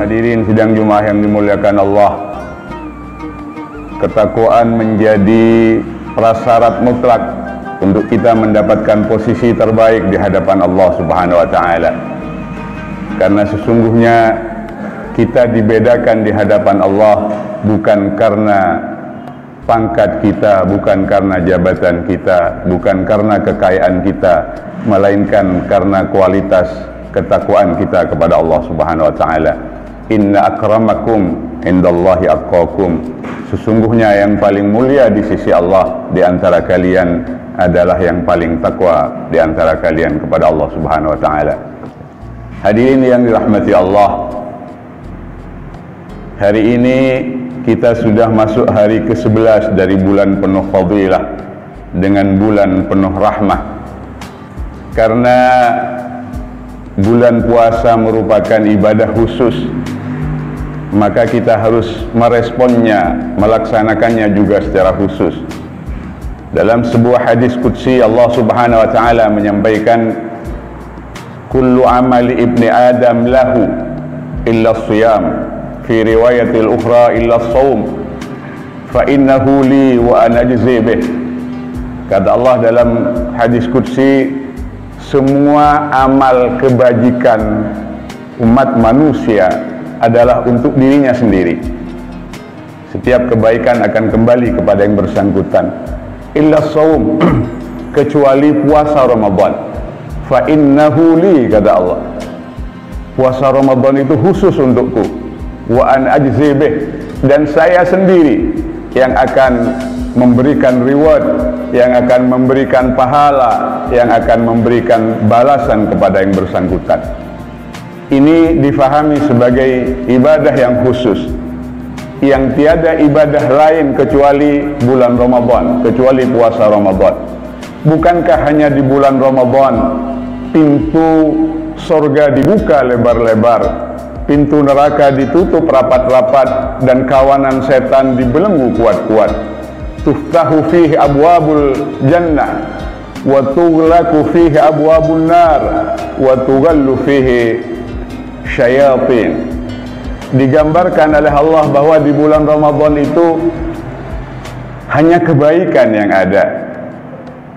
Hadirin sidang Jumat yang dimuliakan Allah, ketakwaan menjadi prasyarat mutlak untuk kita mendapatkan posisi terbaik di hadapan Allah Subhanahu wa taala. Karena sesungguhnya kita dibedakan di hadapan Allah bukan karena pangkat kita, bukan karena jabatan kita, bukan karena kekayaan kita, melainkan karena kualitas ketakwaan kita kepada Allah Subhanahu wa taala. Inna akramakum indallahi atqakum. Sesungguhnya yang paling mulia di sisi Allah di antara kalian adalah yang paling takwa di antara kalian kepada Allah Subhanahu wa taala. Hadirin yang dirahmati Allah, hari ini kita sudah masuk hari ke-11 dari bulan penuh fadilah dengan bulan penuh rahmah. Karena bulan puasa merupakan ibadah khusus, maka kita harus meresponnya, melaksanakannya juga secara khusus. Dalam sebuah hadis qudsi Allah Subhanahu wa taala menyampaikan, kullu amali ibni adam lahu illa as-siyam, fi riwayatil ukhra illa as-shaum, fa innahu li wa ana ajzi bih. Kata Allah dalam hadis qudsi, semua amal kebajikan umat manusia adalah untuk dirinya sendiri. Setiap kebaikan akan kembali kepada yang bersangkutan. Illa shaum, kecuali puasa Ramadan. Fa innahu li, kata Allah. Puasa Ramadan itu khusus untukku. Wa an ajzi bih, dan saya sendiri yang akan memberikan reward, yang akan memberikan pahala, yang akan memberikan balasan kepada yang bersangkutan. Ini difahami sebagai ibadah yang khusus, yang tiada ibadah lain kecuali bulan Ramadan, kecuali puasa Ramadan. Bukankah hanya di bulan Ramadan pintu surga dibuka lebar-lebar, pintu neraka ditutup rapat-rapat, dan kawanan setan dibelenggu kuat-kuat? Tuftahu fihi abwabul jannah wa tughlaqu fihi abwabun nar wa tughallu fihi syayatin. Digambarkan oleh Allah bahwa di bulan Ramadan itu hanya kebaikan yang ada.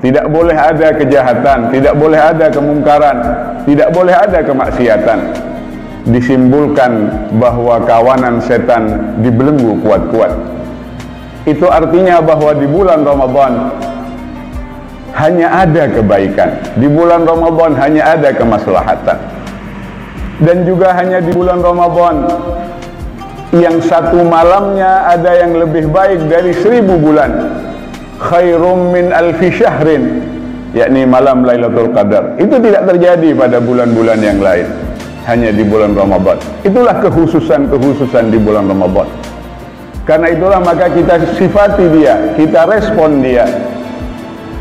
Tidak boleh ada kejahatan, tidak boleh ada kemungkaran, tidak boleh ada kemaksiatan. Disimbolkan bahwa kawanan setan dibelenggu kuat-kuat. Itu artinya bahwa di bulan Ramadan hanya ada kebaikan, di bulan Ramadan hanya ada kemaslahatan. Dan juga hanya di bulan Ramadan yang satu malamnya ada yang lebih baik dari 1000 bulan. Khairum min alfi syahrin, yakni malam Lailatul Qadar. Itu tidak terjadi pada bulan-bulan yang lain, hanya di bulan Ramadan. Itulah kekhususan-kekhususan di bulan Ramadan. Karena itulah maka kita sifati dia, kita respon dia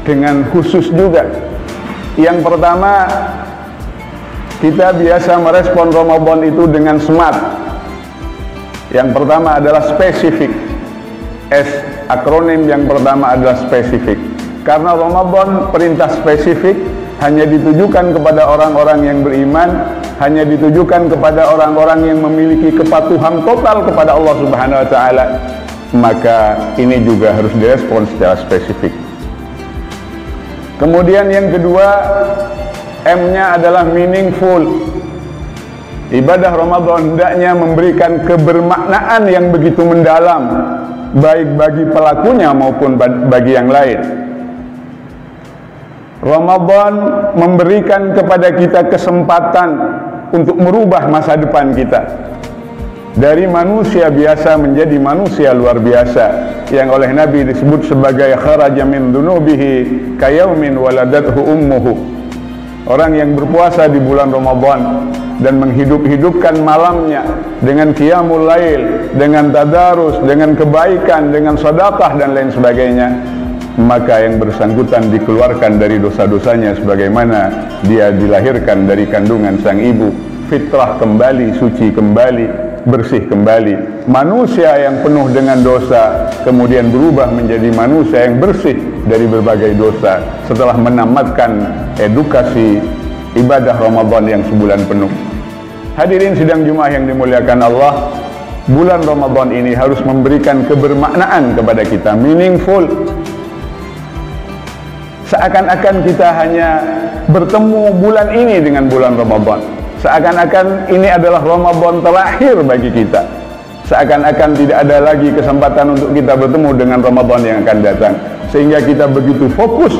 dengan khusus juga. Yang pertama, kita biasa merespon Ramadan itu dengan smart. Yang pertama adalah spesifik. Akronim yang pertama adalah spesifik. Karena Ramadan perintah spesifik hanya ditujukan kepada orang-orang yang beriman, hanya ditujukan kepada orang-orang yang memiliki kepatuhan total kepada Allah Subhanahu wa taala. Maka ini juga harus direspon secara spesifik. Kemudian yang kedua, M-nya adalah meaningful. Ibadah Ramadan hendaknya memberikan kebermaknaan yang begitu mendalam, baik bagi pelakunya maupun bagi yang lain. Ramadan memberikan kepada kita kesempatan untuk merubah masa depan kita. Dari manusia biasa menjadi manusia luar biasa, yang oleh Nabi disebut sebagai kharaja min dunubihi kayaumin waladathu ummuhu. Orang yang berpuasa di bulan Ramadan dan menghidup-hidupkan malamnya dengan qiyamul lail, dengan tadarus, dengan kebaikan, dengan sedekah dan lain sebagainya, maka yang bersangkutan dikeluarkan dari dosa-dosanya sebagaimana dia dilahirkan dari kandungan sang ibu, fitrah kembali, suci kembali, bersih kembali. Manusia yang penuh dengan dosa kemudian berubah menjadi manusia yang bersih dari berbagai dosa setelah menamatkan edukasi ibadah Ramadan yang sebulan penuh. Hadirin sidang Jumat yang dimuliakan Allah, bulan Ramadan ini harus memberikan kebermaknaan kepada kita, meaningful. Seakan-akan kita hanya bertemu bulan ini dengan bulan Ramadan. Seakan-akan ini adalah Ramadan terakhir bagi kita. Seakan-akan tidak ada lagi kesempatan untuk kita bertemu dengan Ramadan yang akan datang. Sehingga kita begitu fokus,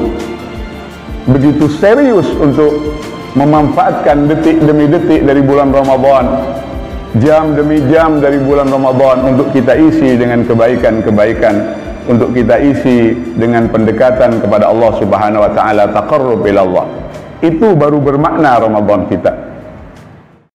begitu serius untuk memanfaatkan detik demi detik dari bulan Ramadan, jam demi jam dari bulan Ramadan untuk kita isi dengan kebaikan-kebaikan, untuk kita isi dengan pendekatan kepada Allah Subhanahu wa taala, taqarrub ila Allah. Itu baru bermakna Ramadan kita.